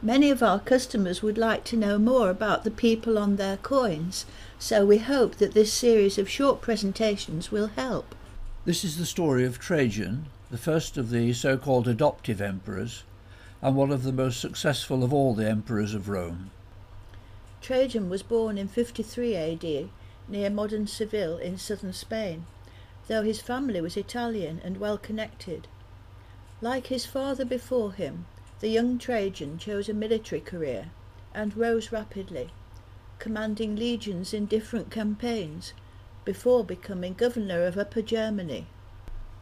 Many of our customers would like to know more about the people on their coins, so we hope that this series of short presentations will help. This is the story of Trajan, the first of the so-called adoptive emperors, and one of the most successful of all the emperors of Rome. Trajan was born in 53 AD near modern Seville in southern Spain, though his family was Italian and well connected. Like his father before him, the young Trajan chose a military career and rose rapidly, commanding legions in different campaigns before becoming governor of Upper Germany.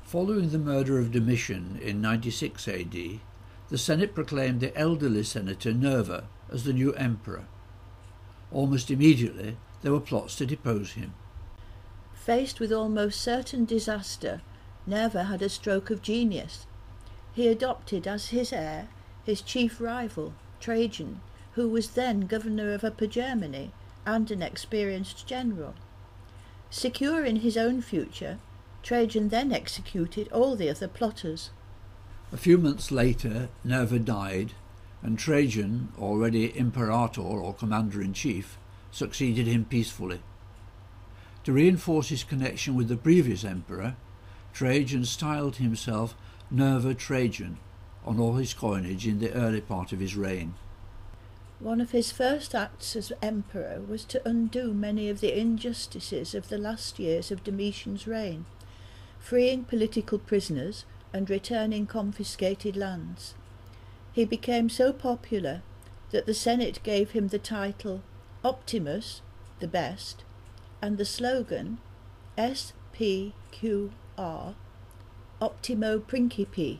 Following the murder of Domitian in 96 AD, the Senate proclaimed the elderly senator Nerva as the new emperor. Almost immediately there were plots to depose him. Faced with almost certain disaster, Nerva had a stroke of genius. He adopted as his heir his chief rival, Trajan, who was then governor of Upper Germany and an experienced general. Secure in his own future, Trajan then executed all the other plotters. A few months later, Nerva died, and Trajan, already imperator or commander-in-chief, succeeded him peacefully. To reinforce his connection with the previous emperor, Trajan styled himself Nerva Trajan on all his coinage in the early part of his reign. One of his first acts as emperor was to undo many of the injustices of the last years of Domitian's reign, freeing political prisoners and returning confiscated lands. He became so popular that the Senate gave him the title Optimus, the best, and the slogan SPQR, Optimo Principi,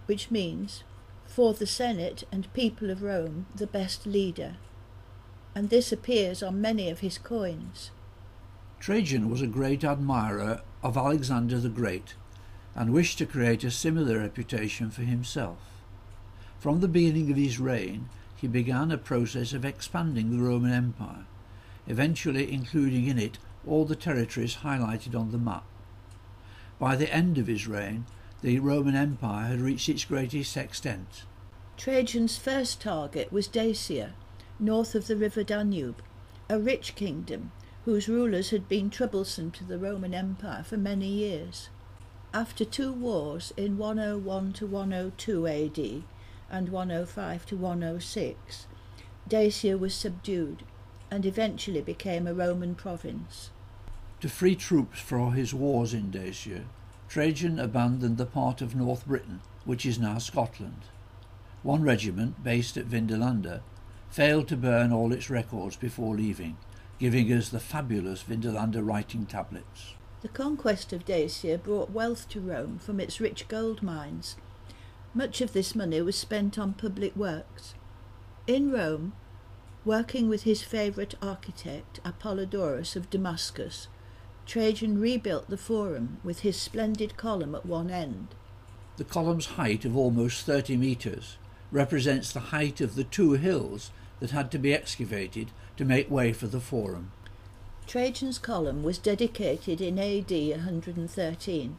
which means for the Senate and people of Rome the best leader, and this appears on many of his coins. Trajan was a great admirer of Alexander the Great and wished to create a similar reputation for himself. From the beginning of his reign he began a process of expanding the Roman Empire, eventually including in it all the territories highlighted on the map. By the end of his reign, the Roman Empire had reached its greatest extent. Trajan's first target was Dacia, north of the river Danube, a rich kingdom whose rulers had been troublesome to the Roman Empire for many years. After two wars in 101 to 102 AD and 105 to 106, Dacia was subdued and eventually became a Roman province. To free troops for his wars in Dacia, Trajan abandoned the part of North Britain, which is now Scotland. One regiment, based at Vindolanda, failed to burn all its records before leaving, giving us the fabulous Vindolanda writing tablets. The conquest of Dacia brought wealth to Rome from its rich gold mines. Much of this money was spent on public works. In Rome, working with his favourite architect Apollodorus of Damascus, Trajan rebuilt the Forum with his splendid column at one end. The column's height of almost 30 metres represents the height of the two hills that had to be excavated to make way for the Forum. Trajan's column was dedicated in AD 113.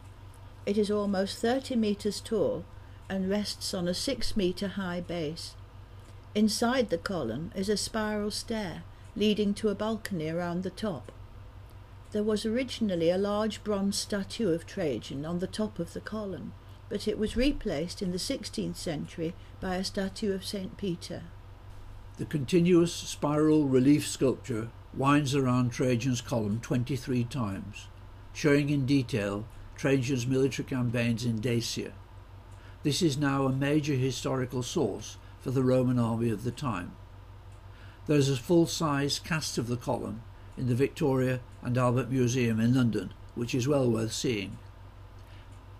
It is almost 30 metres tall and rests on a 6-metre high base. Inside the column is a spiral stair leading to a balcony around the top. There was originally a large bronze statue of Trajan on the top of the column, but it was replaced in the 16th century by a statue of St. Peter. The continuous spiral relief sculpture winds around Trajan's column 23 times, showing in detail Trajan's military campaigns in Dacia. This is now a major historical source for the Roman army of the time. There is a full-size cast of the column in the Victoria and Albert Museum in London, which is well worth seeing.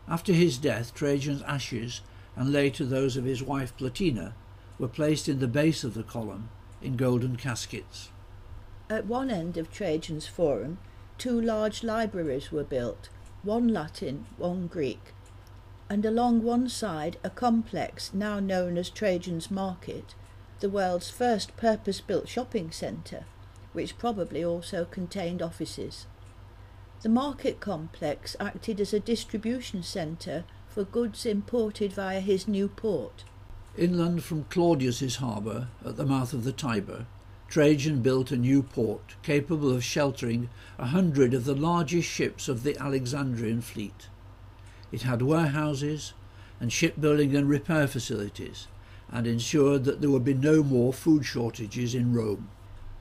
After his death, Trajan's ashes, and later those of his wife Plotina, were placed in the base of the column in golden caskets. At one end of Trajan's Forum, two large libraries were built, one Latin, one Greek, and along one side a complex now known as Trajan's Market, the world's first purpose-built shopping centre, which probably also contained offices. The market complex acted as a distribution centre for goods imported via his new port. Inland from Claudius's harbour, at the mouth of the Tiber, Trajan built a new port capable of sheltering 100 of the largest ships of the Alexandrian fleet. It had warehouses and shipbuilding and repair facilities, and ensured that there would be no more food shortages in Rome.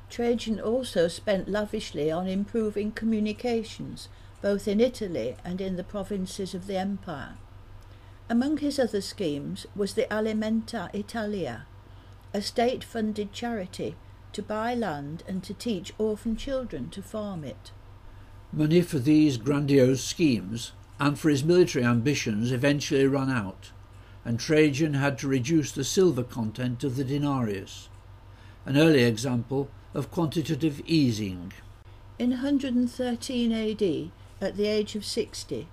Trajan also spent lavishly on improving communications, both in Italy and in the provinces of the empire. Among his other schemes was the Alimenta Italia, a state-funded charity to buy land and to teach orphan children to farm it. Money for these grandiose schemes and for his military ambitions eventually ran out, and Trajan had to reduce the silver content of the denarius, an early example of quantitative easing. In 113 AD, at the age of 60,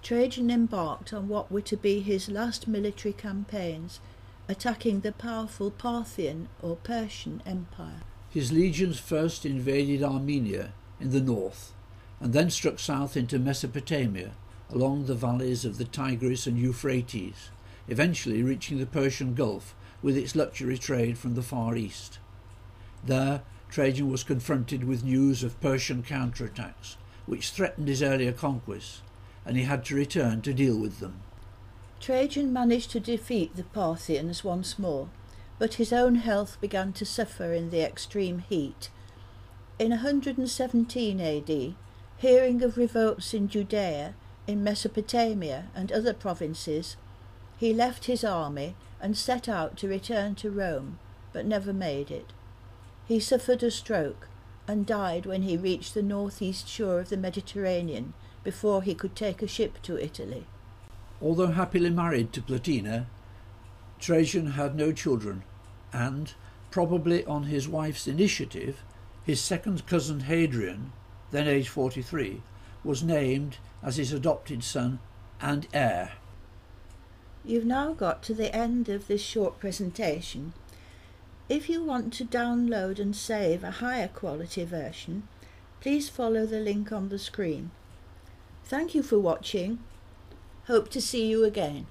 Trajan embarked on what were to be his last military campaigns, attacking the powerful Parthian or Persian Empire. His legions first invaded Armenia in the north, and then struck south into Mesopotamia along the valleys of the Tigris and Euphrates, eventually reaching the Persian Gulf with its luxury trade from the Far East. There, Trajan was confronted with news of Persian counterattacks, which threatened his earlier conquests, and he had to return to deal with them. Trajan managed to defeat the Parthians once more, but his own health began to suffer in the extreme heat. In 117 AD, hearing of revolts in Judea, in Mesopotamia and other provinces, he left his army and set out to return to Rome, but never made it. He suffered a stroke and died when he reached the northeast shore of the Mediterranean, before he could take a ship to Italy. Although happily married to Plotina, Trajan had no children, and, probably on his wife's initiative, his second cousin Hadrian, then aged 43, was named as his adopted son and heir. You've now got to the end of this short presentation. If you want to download and save a higher quality version, please follow the link on the screen. Thank you for watching. Hope to see you again.